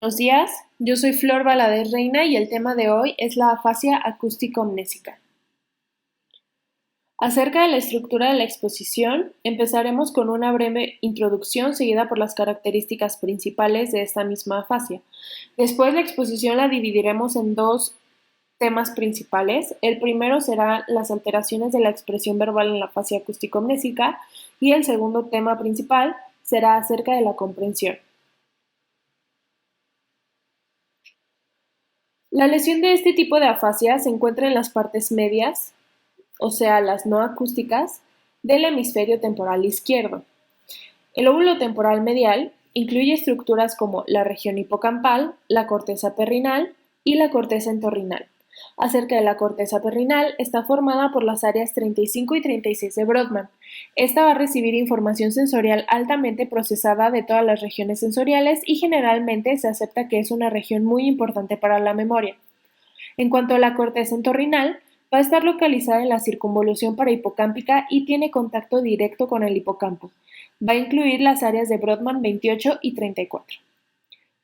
Buenos días, yo soy Flor Valadez Reina y el tema de hoy es la afasia acústico-mnésica. Acerca de la estructura de la exposición, empezaremos con una breve introducción seguida por las características principales de esta misma afasia. Después la exposición la dividiremos en dos temas principales. El primero será las alteraciones de la expresión verbal en la afasia acústico-mnésica y el segundo tema principal será acerca de la comprensión. La lesión de este tipo de afasia se encuentra en las partes medias, o sea, las no acústicas, del hemisferio temporal izquierdo. El lóbulo temporal medial incluye estructuras como la región hipocampal, la corteza perrinal y la corteza entorrinal. Acerca de la corteza perrinal, está formada por las áreas 35 y 36 de Brodmann. Esta va a recibir información sensorial altamente procesada de todas las regiones sensoriales y generalmente se acepta que es una región muy importante para la memoria. En cuanto a la corteza entorrinal, va a estar localizada en la circunvolución parahipocámpica y tiene contacto directo con el hipocampo. Va a incluir las áreas de Brodmann 28 y 34.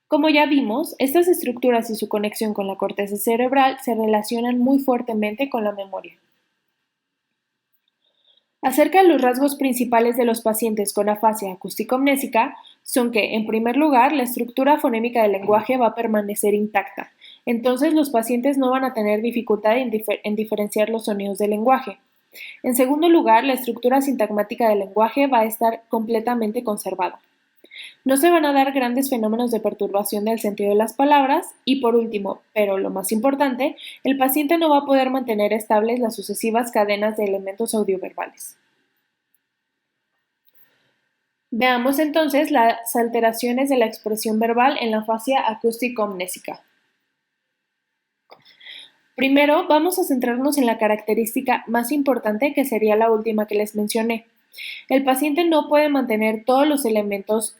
Como ya vimos, estas estructuras y su conexión con la corteza cerebral se relacionan muy fuertemente con la memoria. Acerca de los rasgos principales de los pacientes con afasia acústico-mnésica son que, en primer lugar, la estructura fonémica del lenguaje va a permanecer intacta. Entonces, los pacientes no van a tener dificultad en diferenciar los sonidos del lenguaje. En segundo lugar, la estructura sintagmática del lenguaje va a estar completamente conservada. No se van a dar grandes fenómenos de perturbación del sentido de las palabras y, por último, pero lo más importante, el paciente no va a poder mantener estables las sucesivas cadenas de elementos audioverbales. Veamos entonces las alteraciones de la expresión verbal en la afasia acústico-mnésica. Primero, vamos a centrarnos en la característica más importante, que sería la última que les mencioné. El paciente no puede mantener todos los elementos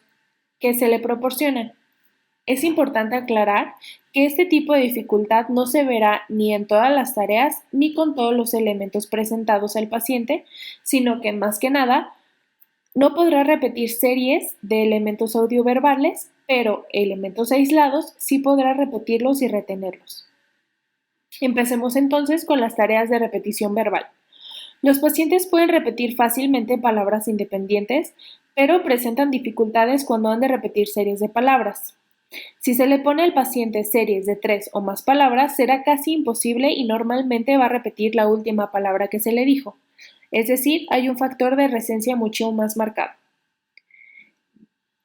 que se le proporcionan. Es importante aclarar que este tipo de dificultad no se verá ni en todas las tareas ni con todos los elementos presentados al paciente, sino que más que nada no podrá repetir series de elementos audioverbales, pero elementos aislados sí podrá repetirlos y retenerlos. Empecemos entonces con las tareas de repetición verbal. Los pacientes pueden repetir fácilmente palabras independientes, pero presentan dificultades cuando han de repetir series de palabras. Si se le pone al paciente series de 3 o más palabras, será casi imposible y normalmente va a repetir la última palabra que se le dijo. Es decir, hay un factor de resencia mucho más marcado.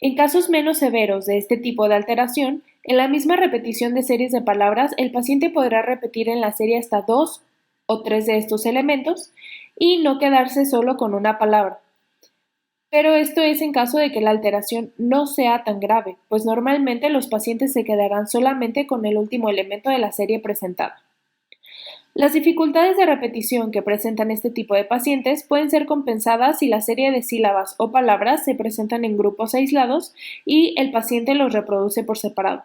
En casos menos severos de este tipo de alteración, en la misma repetición de series de palabras, el paciente podrá repetir en la serie hasta 2 o 3 de estos elementos y no quedarse solo con una palabra. Pero esto es en caso de que la alteración no sea tan grave, pues normalmente los pacientes se quedarán solamente con el último elemento de la serie presentada. Las dificultades de repetición que presentan este tipo de pacientes pueden ser compensadas si la serie de sílabas o palabras se presentan en grupos aislados y el paciente los reproduce por separado.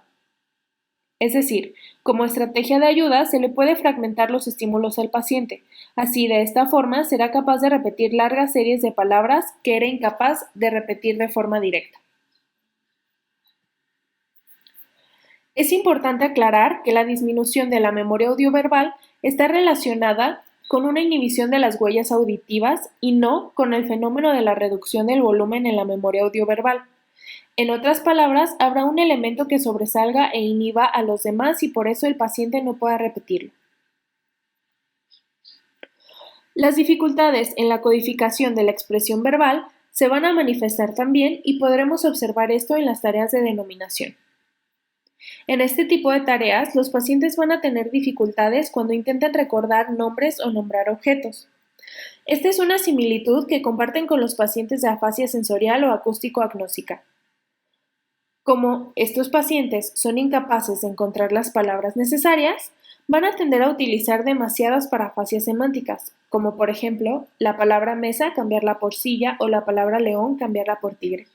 Es decir, como estrategia de ayuda se le puede fragmentar los estímulos al paciente. Así, de esta forma, será capaz de repetir largas series de palabras que era incapaz de repetir de forma directa. Es importante aclarar que la disminución de la memoria audioverbal está relacionada con una inhibición de las huellas auditivas y no con el fenómeno de la reducción del volumen en la memoria audioverbal. En otras palabras, habrá un elemento que sobresalga e inhiba a los demás y por eso el paciente no pueda repetirlo. Las dificultades en la codificación de la expresión verbal se van a manifestar también y podremos observar esto en las tareas de denominación. En este tipo de tareas, los pacientes van a tener dificultades cuando intentan recordar nombres o nombrar objetos. Esta es una similitud que comparten con los pacientes de afasia sensorial o acústico-agnósica. Como estos pacientes son incapaces de encontrar las palabras necesarias, van a tender a utilizar demasiadas parafasias semánticas, como por ejemplo la palabra mesa cambiarla por silla o la palabra león cambiarla por tigre.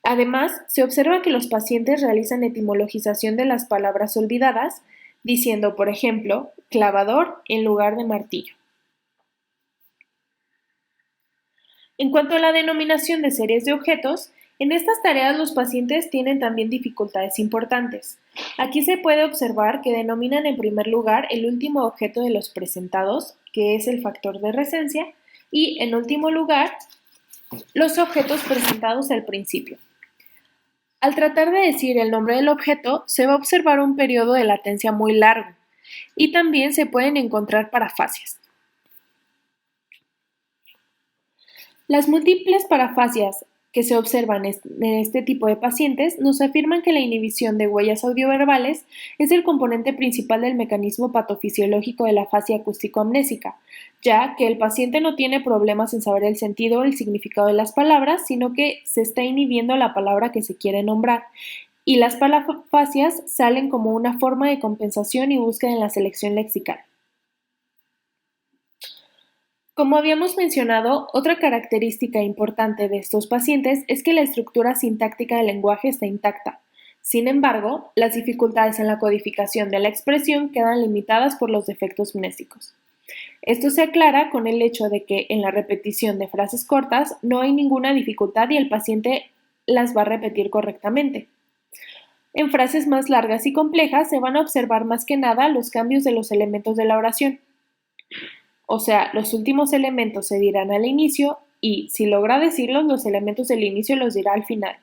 Además, se observa que los pacientes realizan etimologización de las palabras olvidadas, diciendo, por ejemplo, clavador en lugar de martillo. En cuanto a la denominación de series de objetos, En estas tareas los pacientes tienen también dificultades importantes. Aquí se puede observar que denominan en primer lugar el último objeto de los presentados, que es el factor de resencia, y en último lugar los objetos presentados al principio. Al tratar de decir el nombre del objeto, se va a observar un periodo de latencia muy largo y también se pueden encontrar parafasias. Las múltiples parafasias que se observan en este tipo de pacientes nos afirman que la inhibición de huellas audioverbales es el componente principal del mecanismo patofisiológico de la afasia acústico-amnésica, ya que el paciente no tiene problemas en saber el sentido o el significado de las palabras, sino que se está inhibiendo la palabra que se quiere nombrar, y las parafasias salen como una forma de compensación y búsqueda en la selección lexical. Como habíamos mencionado, otra característica importante de estos pacientes es que la estructura sintáctica del lenguaje está intacta. Sin embargo, las dificultades en la codificación de la expresión quedan limitadas por los defectos mnésicos. Esto se aclara con el hecho de que en la repetición de frases cortas no hay ninguna dificultad y el paciente las va a repetir correctamente. En frases más largas y complejas se van a observar más que nada los cambios de los elementos de la oración. O sea, los últimos elementos se dirán al inicio y, si logra decirlos, los elementos del inicio los dirá al final.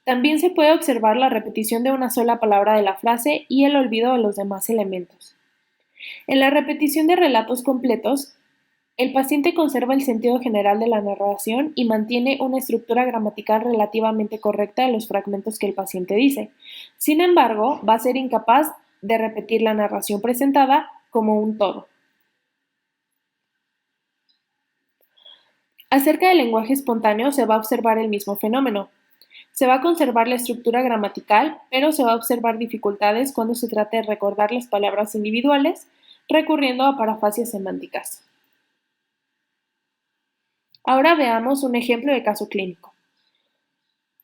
También se puede observar la repetición de una sola palabra de la frase y el olvido de los demás elementos. En la repetición de relatos completos, el paciente conserva el sentido general de la narración y mantiene una estructura gramatical relativamente correcta de los fragmentos que el paciente dice. Sin embargo, va a ser incapaz de repetir la narración presentada como un todo. Acerca del lenguaje espontáneo se va a observar el mismo fenómeno. Se va a conservar la estructura gramatical, pero se va a observar dificultades cuando se trate de recordar las palabras individuales, recurriendo a parafasias semánticas. Ahora veamos un ejemplo de caso clínico.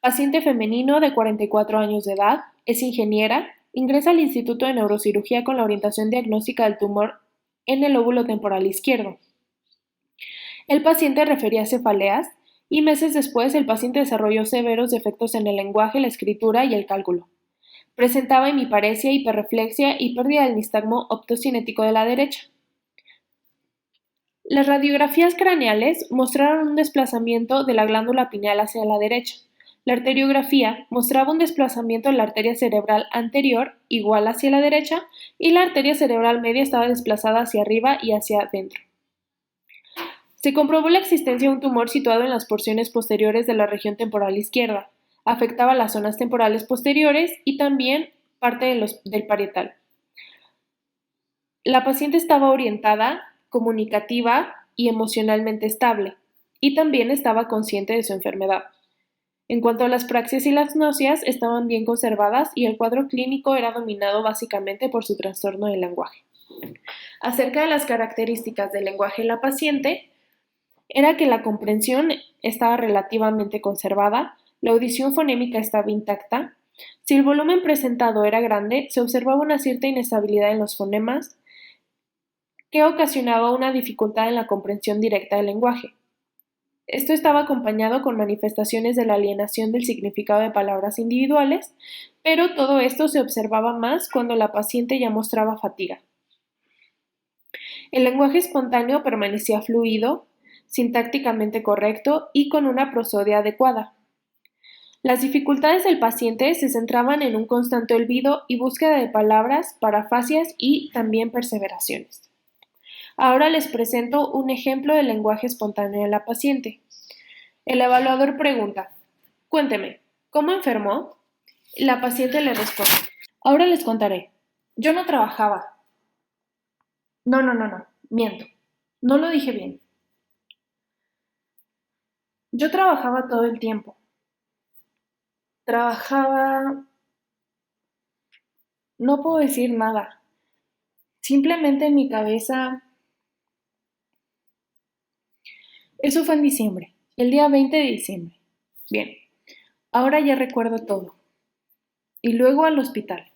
Paciente femenino de 44 años de edad, es ingeniera, ingresa al Instituto de Neurocirugía con la orientación diagnóstica del tumor en el lóbulo temporal izquierdo. El paciente refería cefaleas y meses después el paciente desarrolló severos defectos en el lenguaje, la escritura y el cálculo. Presentaba hemiparesia, hiperreflexia y pérdida del nistagmo optocinético de la derecha. Las radiografías craneales mostraron un desplazamiento de la glándula pineal hacia la derecha. La arteriografía mostraba un desplazamiento de la arteria cerebral anterior igual hacia la derecha y la arteria cerebral media estaba desplazada hacia arriba y hacia adentro. Se comprobó la existencia de un tumor situado en las porciones posteriores de la región temporal izquierda. Afectaba las zonas temporales posteriores y también parte del parietal. La paciente estaba orientada, comunicativa y emocionalmente estable, y también estaba consciente de su enfermedad. En cuanto a las praxias y las náuseas, estaban bien conservadas y el cuadro clínico era dominado básicamente por su trastorno del lenguaje. Acerca de las características del lenguaje en la paciente, era que la comprensión estaba relativamente conservada, la audición fonémica estaba intacta, si el volumen presentado era grande, se observaba una cierta inestabilidad en los fonemas que ocasionaba una dificultad en la comprensión directa del lenguaje. Esto estaba acompañado con manifestaciones de la alienación del significado de palabras individuales, pero todo esto se observaba más cuando la paciente ya mostraba fatiga. El lenguaje espontáneo permanecía fluido, sintácticamente correcto y con una prosodia adecuada. Las dificultades del paciente se centraban en un constante olvido y búsqueda de palabras, parafasias y también perseveraciones. Ahora les presento un ejemplo del lenguaje espontáneo de la paciente. El evaluador pregunta: cuénteme, ¿cómo enfermó? La paciente le responde: ahora les contaré. Yo no trabajaba. No, miento. No lo dije bien. Yo trabajaba todo el tiempo. Trabajaba... No puedo decir nada. Simplemente en mi cabeza... Eso fue en diciembre, el día 20 de diciembre. Bien, ahora ya recuerdo todo. Y luego al hospital.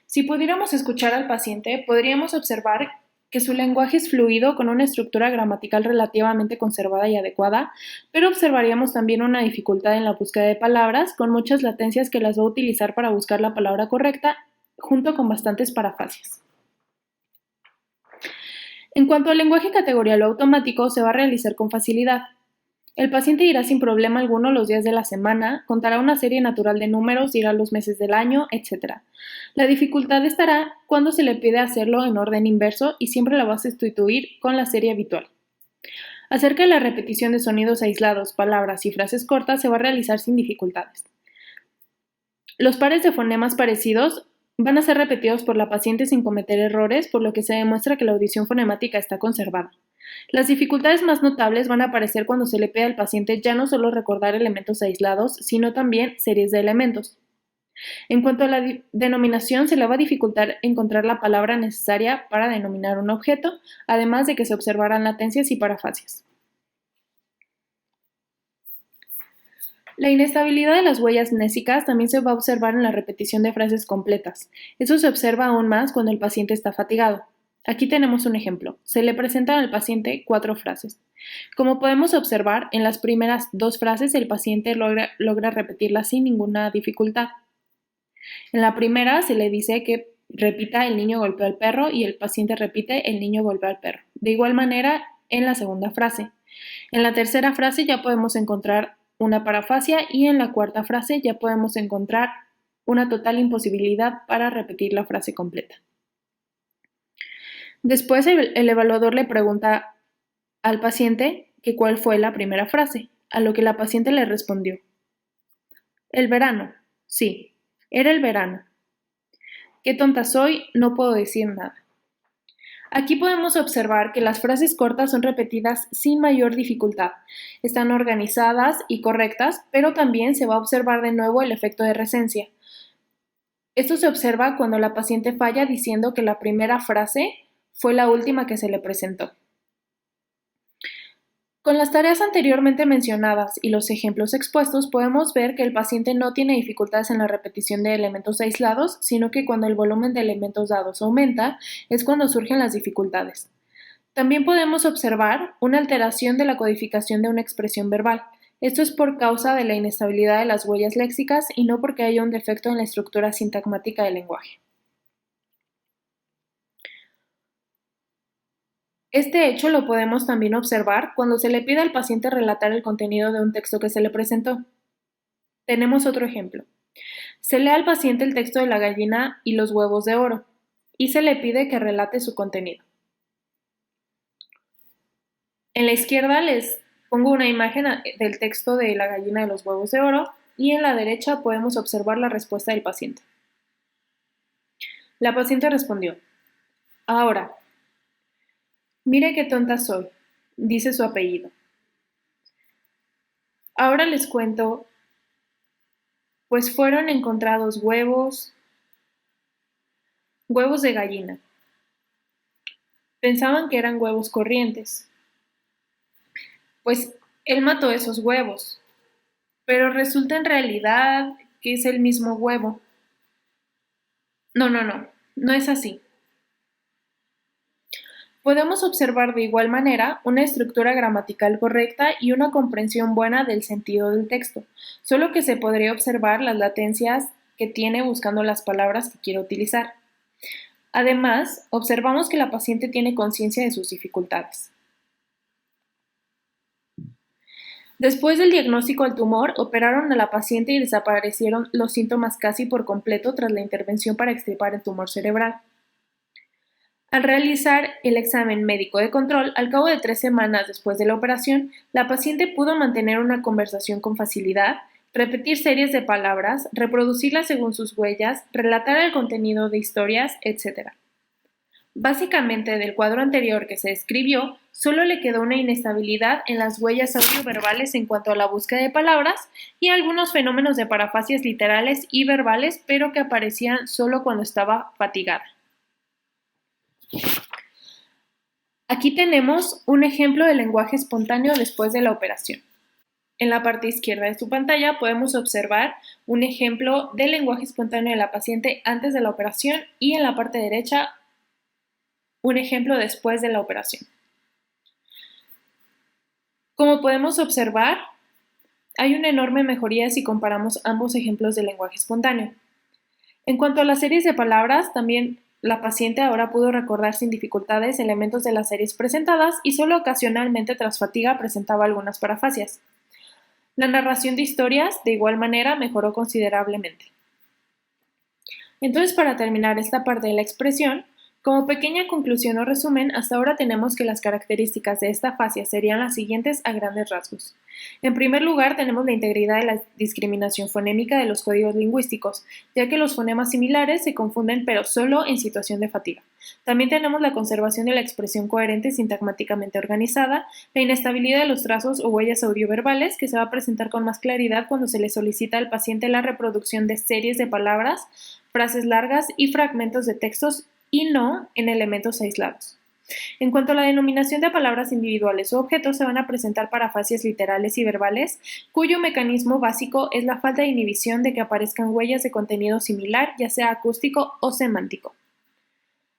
Si pudiéramos escuchar al paciente, podríamos observar que su lenguaje es fluido con una estructura gramatical relativamente conservada y adecuada, pero observaríamos también una dificultad en la búsqueda de palabras, con muchas latencias que las va a utilizar para buscar la palabra correcta, junto con bastantes parafasias. En cuanto al lenguaje categorial o automático, se va a realizar con facilidad. El paciente irá sin problema alguno los días de la semana, contará una serie natural de números, dirá los meses del año, etc. La dificultad estará cuando se le pide hacerlo en orden inverso y siempre la va a sustituir con la serie habitual. Acerca de la repetición de sonidos aislados, palabras y frases cortas se va a realizar sin dificultades. Los pares de fonemas parecidos van a ser repetidos por la paciente sin cometer errores, por lo que se demuestra que la audición fonemática está conservada. Las dificultades más notables van a aparecer cuando se le pide al paciente ya no solo recordar elementos aislados, sino también series de elementos. En cuanto a la denominación, se le va a dificultar encontrar la palabra necesaria para denominar un objeto, además de que se observarán latencias y parafasias. La inestabilidad de las huellas mnésicas también se va a observar en la repetición de frases completas. Eso se observa aún más cuando el paciente está fatigado. Aquí tenemos un ejemplo. Se le presentan al paciente 4 frases. Como podemos observar, en las primeras 2 frases el paciente logra repetirlas sin ninguna dificultad. En la primera se le dice que repita el niño golpeó al perro y el paciente repite el niño golpeó al perro. De igual manera, en la segunda frase. En la tercera frase ya podemos encontrar una parafasia y en la cuarta frase ya podemos encontrar una total imposibilidad para repetir la frase completa. Después el evaluador le pregunta al paciente que cuál fue la primera frase, a lo que la paciente le respondió: el verano, sí, era el verano. Qué tonta soy, no puedo decir nada. Aquí podemos observar que las frases cortas son repetidas sin mayor dificultad, están organizadas y correctas, pero también se va a observar de nuevo el efecto de resencia. Esto se observa cuando la paciente falla diciendo que la primera frase fue la última que se le presentó. Con las tareas anteriormente mencionadas y los ejemplos expuestos, podemos ver que el paciente no tiene dificultades en la repetición de elementos aislados, sino que cuando el volumen de elementos dados aumenta, es cuando surgen las dificultades. También podemos observar una alteración de la codificación de una expresión verbal. Esto es por causa de la inestabilidad de las huellas léxicas y no porque haya un defecto en la estructura sintagmática del lenguaje. Este hecho lo podemos también observar cuando se le pide al paciente relatar el contenido de un texto que se le presentó. Tenemos otro ejemplo. Se lee al paciente el texto de la gallina y los huevos de oro y se le pide que relate su contenido. En la izquierda les pongo una imagen del texto de la gallina de los huevos de oro y en la derecha podemos observar la respuesta del paciente. La paciente respondió: ahora, mire qué tonta soy, dice su apellido. Ahora les cuento, pues fueron encontrados huevos de gallina. Pensaban que eran huevos corrientes. Pues él mató esos huevos, pero resulta en realidad que es el mismo huevo. No es así. Podemos observar de igual manera una estructura gramatical correcta y una comprensión buena del sentido del texto, solo que se podría observar las latencias que tiene buscando las palabras que quiere utilizar. Además, observamos que la paciente tiene conciencia de sus dificultades. Después del diagnóstico del tumor, operaron a la paciente y desaparecieron los síntomas casi por completo tras la intervención para extirpar el tumor cerebral. Al realizar el examen médico de control, al cabo de 3 semanas después de la operación, la paciente pudo mantener una conversación con facilidad, repetir series de palabras, reproducirlas según sus huellas, relatar el contenido de historias, etc. Básicamente, del cuadro anterior que se describió, solo le quedó una inestabilidad en las huellas audioverbales en cuanto a la búsqueda de palabras y algunos fenómenos de parafasias literales y verbales, pero que aparecían solo cuando estaba fatigada. Aquí tenemos un ejemplo de lenguaje espontáneo después de la operación. En la parte izquierda de su pantalla podemos observar un ejemplo del lenguaje espontáneo de la paciente antes de la operación y en la parte derecha un ejemplo después de la operación. Como podemos observar, hay una enorme mejoría si comparamos ambos ejemplos de lenguaje espontáneo. En cuanto a las series de palabras, también la paciente ahora pudo recordar sin dificultades elementos de las series presentadas y solo ocasionalmente tras fatiga presentaba algunas parafasias. La narración de historias, de igual manera, mejoró considerablemente. Entonces, para terminar esta parte de la expresión, como pequeña conclusión o resumen, hasta ahora tenemos que las características de esta fascia serían las siguientes a grandes rasgos. En primer lugar, tenemos la integridad de la discriminación fonémica de los códigos lingüísticos, ya que los fonemas similares se confunden pero solo en situación de fatiga. También tenemos la conservación de la expresión coherente sintagmáticamente organizada, la inestabilidad de los trazos o huellas audioverbales, que se va a presentar con más claridad cuando se le solicita al paciente la reproducción de series de palabras, frases largas y fragmentos de textos y no en elementos aislados. En cuanto a la denominación de palabras individuales o objetos, se van a presentar parafasias literales y verbales, cuyo mecanismo básico es la falta de inhibición de que aparezcan huellas de contenido similar, ya sea acústico o semántico.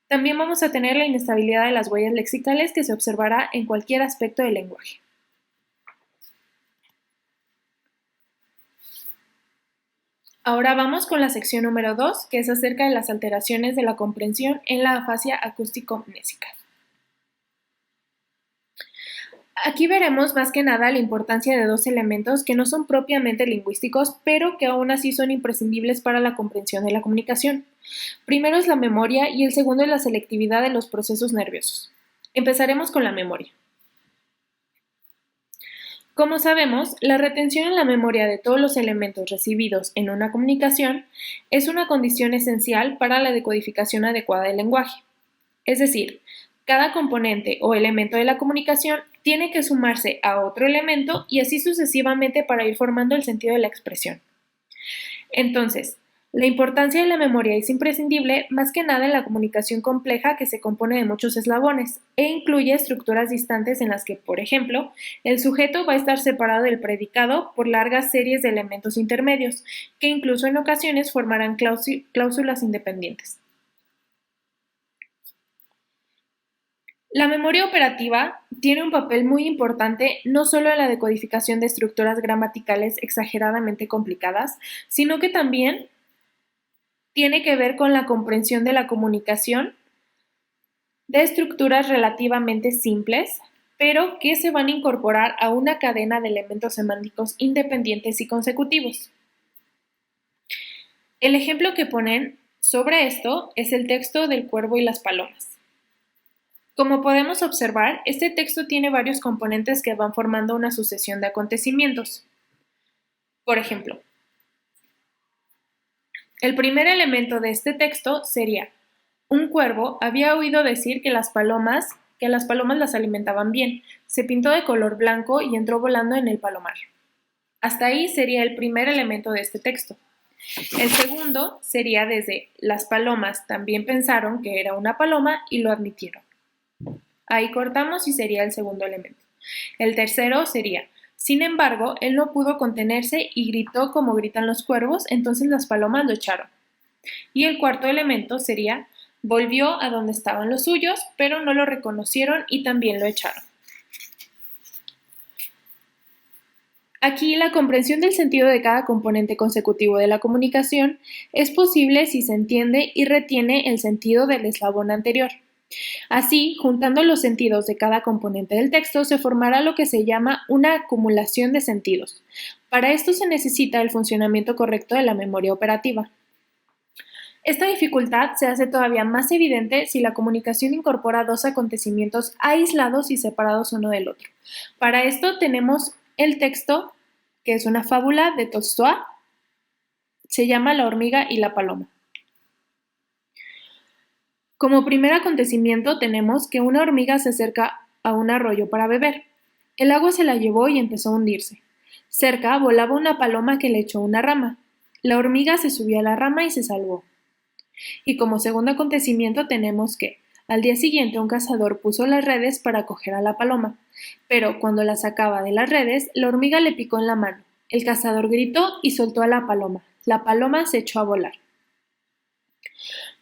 También vamos a tener la inestabilidad de las huellas lexicales que se observará en cualquier aspecto del lenguaje. Ahora vamos con la sección número 2, que es acerca de las alteraciones de la comprensión en la afasia acústico-mnésica. Aquí veremos más que nada la importancia de dos elementos que no son propiamente lingüísticos, pero que aún así son imprescindibles para la comprensión de la comunicación. Primero es la memoria y el segundo es la selectividad de los procesos nerviosos. Empezaremos con la memoria. Como sabemos, la retención en la memoria de todos los elementos recibidos en una comunicación es una condición esencial para la decodificación adecuada del lenguaje. Es decir, cada componente o elemento de la comunicación tiene que sumarse a otro elemento y así sucesivamente para ir formando el sentido de la expresión. Entonces, la importancia de la memoria es imprescindible más que nada en la comunicación compleja que se compone de muchos eslabones e incluye estructuras distantes en las que, por ejemplo, el sujeto va a estar separado del predicado por largas series de elementos intermedios, que incluso en ocasiones formarán cláusulas independientes. La memoria operativa tiene un papel muy importante no solo en la decodificación de estructuras gramaticales exageradamente complicadas, sino que también tiene que ver con la comprensión de la comunicación de estructuras relativamente simples, pero que se van a incorporar a una cadena de elementos semánticos independientes y consecutivos. El ejemplo que ponen sobre esto es el texto del cuervo y las palomas. Como podemos observar, este texto tiene varios componentes que van formando una sucesión de acontecimientos. Por ejemplo, el primer elemento de este texto sería: un cuervo había oído decir que las palomas las alimentaban bien. Se pintó de color blanco y entró volando en el palomar. Hasta ahí sería el primer elemento de este texto. El segundo sería desde: las palomas también pensaron que era una paloma y lo admitieron. Ahí cortamos y sería el segundo elemento. El tercero sería: sin embargo, él no pudo contenerse y gritó como gritan los cuervos, entonces las palomas lo echaron. Y el cuarto elemento sería: volvió a donde estaban los suyos, pero no lo reconocieron y también lo echaron. Aquí la comprensión del sentido de cada componente consecutivo de la comunicación es posible si se entiende y retiene el sentido del eslabón anterior. Así, juntando los sentidos de cada componente del texto, se formará lo que se llama una acumulación de sentidos. Para esto se necesita el funcionamiento correcto de la memoria operativa. Esta dificultad se hace todavía más evidente si la comunicación incorpora dos acontecimientos aislados y separados uno del otro. Para esto tenemos el texto, que es una fábula de Tolstói, se llama La hormiga y la paloma. Como primer acontecimiento tenemos que una hormiga se acerca a un arroyo para beber. El agua se la llevó y empezó a hundirse. Cerca volaba una paloma que le echó una rama. La hormiga se subió a la rama y se salvó. Y como segundo acontecimiento tenemos que, al día siguiente, un cazador puso las redes para coger a la paloma, pero cuando la sacaba de las redes, la hormiga le picó en la mano. El cazador gritó y soltó a la paloma. La paloma se echó a volar.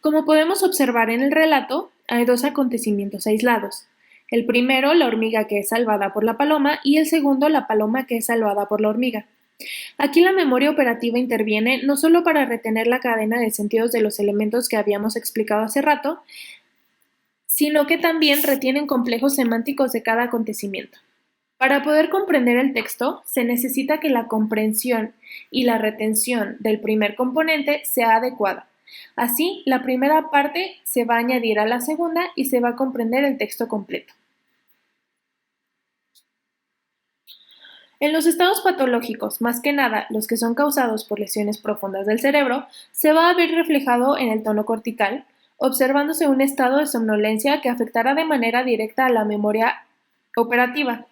Como podemos observar en el relato, hay dos acontecimientos aislados. El primero, la hormiga que es salvada por la paloma, y el segundo, la paloma que es salvada por la hormiga. Aquí la memoria operativa interviene no solo para retener la cadena de sentidos de los elementos que habíamos explicado hace rato, sino que también retienen complejos semánticos de cada acontecimiento. Para poder comprender el texto, se necesita que la comprensión y la retención del primer componente sea adecuada. Así, la primera parte se va a añadir a la segunda y se va a comprender el texto completo. En los estados patológicos, más que nada los que son causados por lesiones profundas del cerebro, se va a ver reflejado en el tono cortical, observándose un estado de somnolencia que afectará de manera directa a la memoria operativa.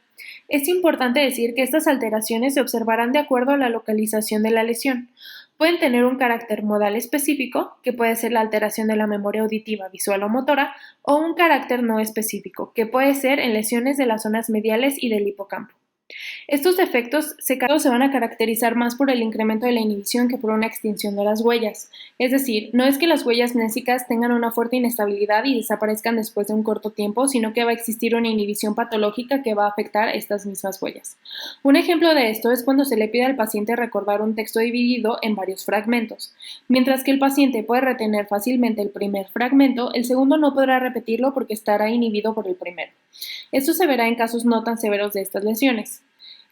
Es importante decir que estas alteraciones se observarán de acuerdo a la localización de la lesión. Pueden tener un carácter modal específico, que puede ser la alteración de la memoria auditiva, visual o motora, o un carácter no específico, que puede ser en lesiones de las zonas mediales y del hipocampo. Estos efectos se van a caracterizar más por el incremento de la inhibición que por una extinción de las huellas. Es decir, no es que las huellas mnésicas tengan una fuerte inestabilidad y desaparezcan después de un corto tiempo, sino que va a existir una inhibición patológica que va a afectar estas mismas huellas. Un ejemplo de esto es cuando se le pide al paciente recordar un texto dividido en varios fragmentos. Mientras que el paciente puede retener fácilmente el primer fragmento, el segundo no podrá repetirlo porque estará inhibido por el primero. Esto se verá en casos no tan severos de estas lesiones.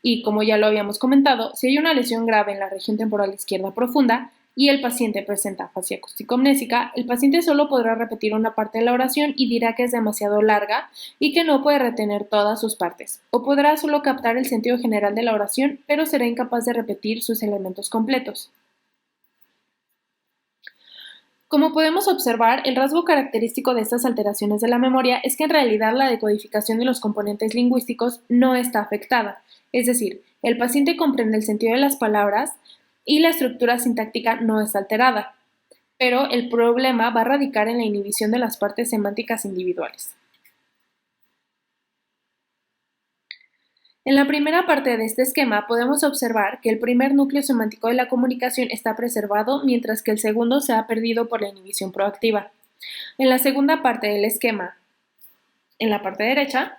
Y, como ya lo habíamos comentado, si hay una lesión grave en la región temporal izquierda profunda y el paciente presenta afasia acústico-amnésica, el paciente solo podrá repetir una parte de la oración y dirá que es demasiado larga y que no puede retener todas sus partes, o podrá solo captar el sentido general de la oración, pero será incapaz de repetir sus elementos completos. Como podemos observar, el rasgo característico de estas alteraciones de la memoria es que en realidad la decodificación de los componentes lingüísticos no está afectada, es decir, el paciente comprende el sentido de las palabras y la estructura sintáctica no está alterada, pero el problema va a radicar en la inhibición de las partes semánticas individuales. En la primera parte de este esquema podemos observar que el primer núcleo semántico de la comunicación está preservado, mientras que el segundo se ha perdido por la inhibición proactiva. En la segunda parte del esquema, en la parte derecha,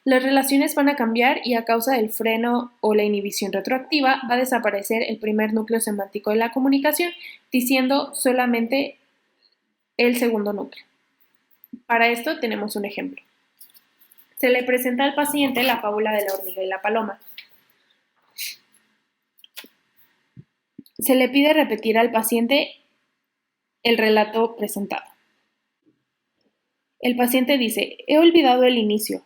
las relaciones van a cambiar y a causa del freno o la inhibición retroactiva va a desaparecer el primer núcleo semántico de la comunicación, diciendo solamente el segundo núcleo. Para esto tenemos un ejemplo. Se le presenta al paciente la fábula de la hormiga y la paloma. Se le pide repetir al paciente el relato presentado. El paciente dice: he olvidado el inicio.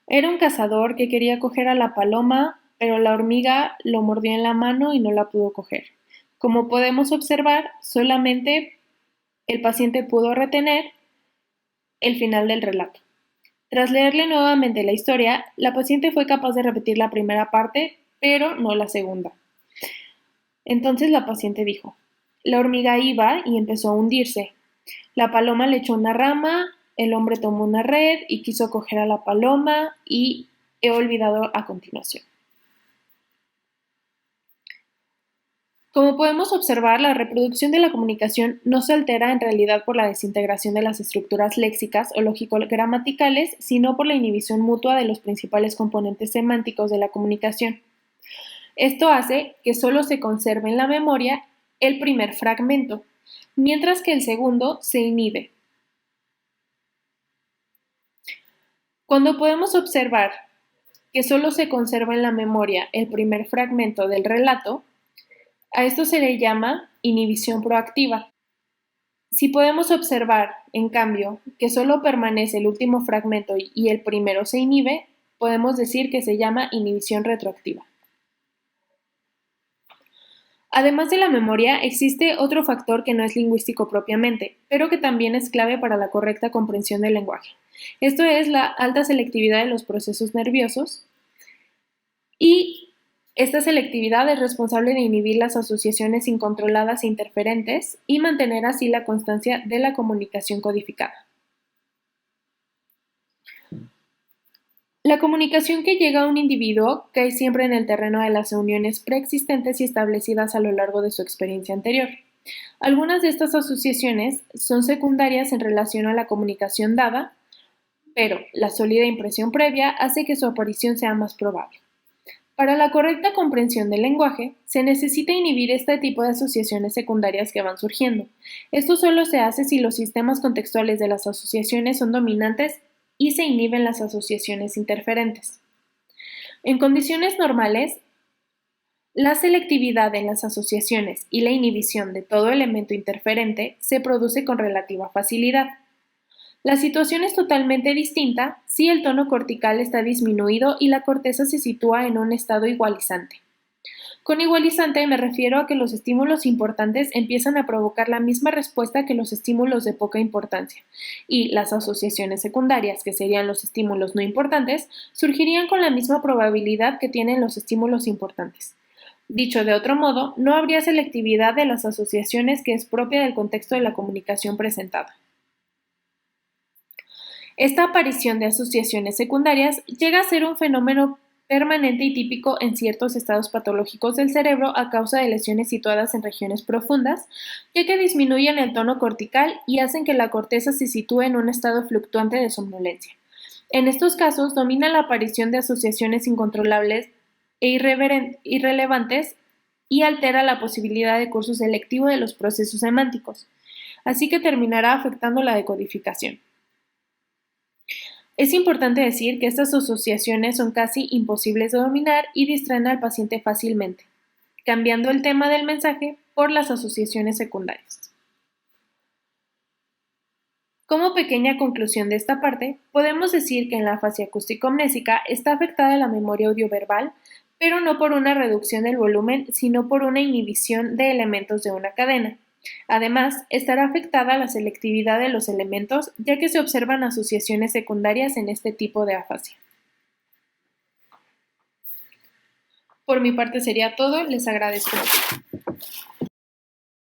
Era un cazador que quería coger a la paloma, pero la hormiga lo mordió en la mano y no la pudo coger. Como podemos observar, solamente el paciente pudo retener el final del relato. Tras leerle nuevamente la historia, la paciente fue capaz de repetir la primera parte, pero no la segunda. Entonces la paciente dijo: la hormiga iba y empezó a hundirse. La paloma le echó una rama, el hombre tomó una red y quiso coger a la paloma y he olvidado a continuación. Como podemos observar, la reproducción de la comunicación no se altera en realidad por la desintegración de las estructuras léxicas o lógico-gramaticales, sino por la inhibición mutua de los principales componentes semánticos de la comunicación. Esto hace que solo se conserve en la memoria el primer fragmento, mientras que el segundo se inhibe. Cuando podemos observar que solo se conserva en la memoria el primer fragmento del relato, a esto se le llama inhibición proactiva. Si podemos observar, en cambio, que solo permanece el último fragmento y el primero se inhibe, podemos decir que se llama inhibición retroactiva. Además de la memoria, existe otro factor que no es lingüístico propiamente, pero que también es clave para la correcta comprensión del lenguaje. Esto es la alta selectividad de los procesos nerviosos, y esta selectividad es responsable de inhibir las asociaciones incontroladas e interferentes y mantener así la constancia de la comunicación codificada. La comunicación que llega a un individuo cae siempre en el terreno de las uniones preexistentes y establecidas a lo largo de su experiencia anterior. Algunas de estas asociaciones son secundarias en relación a la comunicación dada, pero la sólida impresión previa hace que su aparición sea más probable. Para la correcta comprensión del lenguaje, se necesita inhibir este tipo de asociaciones secundarias que van surgiendo. Esto solo se hace si los sistemas contextuales de las asociaciones son dominantes y se inhiben las asociaciones interferentes. En condiciones normales, la selectividad en las asociaciones y la inhibición de todo elemento interferente se produce con relativa facilidad. La situación es totalmente distinta si el tono cortical está disminuido y la corteza se sitúa en un estado igualizante. Con igualizante me refiero a que los estímulos importantes empiezan a provocar la misma respuesta que los estímulos de poca importancia, y las asociaciones secundarias, que serían los estímulos no importantes, surgirían con la misma probabilidad que tienen los estímulos importantes. Dicho de otro modo, no habría selectividad de las asociaciones que es propia del contexto de la comunicación presentada. Esta aparición de asociaciones secundarias llega a ser un fenómeno permanente y típico en ciertos estados patológicos del cerebro a causa de lesiones situadas en regiones profundas, ya que disminuyen el tono cortical y hacen que la corteza se sitúe en un estado fluctuante de somnolencia. En estos casos domina la aparición de asociaciones incontrolables e irrelevantes y altera la posibilidad de curso selectivo de los procesos semánticos, así que terminará afectando la decodificación. Es importante decir que estas asociaciones son casi imposibles de dominar y distraen al paciente fácilmente, cambiando el tema del mensaje por las asociaciones secundarias. Como pequeña conclusión de esta parte, podemos decir que en la afasia acústico-amnésica está afectada la memoria audioverbal, pero no por una reducción del volumen, sino por una inhibición de elementos de una cadena. Además, estará afectada la selectividad de los elementos, ya que se observan asociaciones secundarias en este tipo de afasia. Por mi parte sería todo, les agradezco mucho.